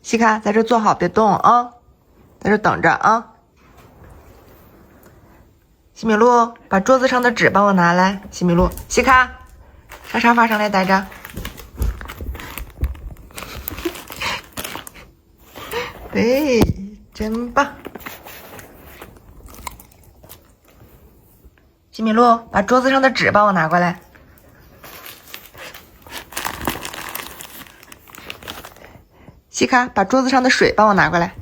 西卡，在这坐好，别动啊，在这等着啊。西米露，把桌子上的纸帮我拿来。西米露，西卡，上沙发上来待着。对，真棒。西米露，把桌子上的纸帮我拿过来。西卡，把桌子上的水帮我拿过来。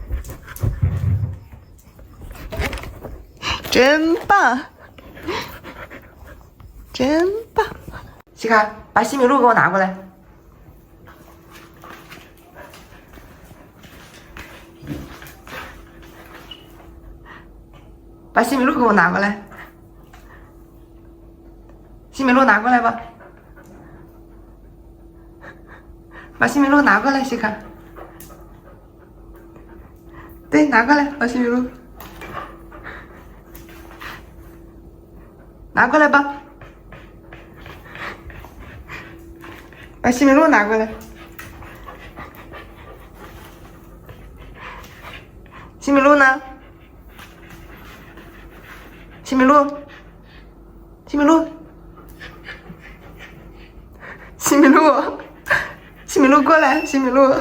真棒，真棒！西卡，把西米露给我拿过来。把西米露给我拿过来。西米露拿过来吧。把西米露拿过来，西卡。对，拿过来，把西米露拿过来吧。把西米露拿过来。西米露呢？西米露，西米露，西米露，西米露过来，西米露，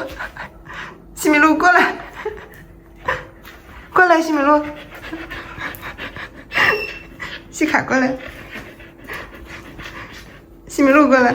西米露过来，过来，西米露，西卡过来，西米露过来。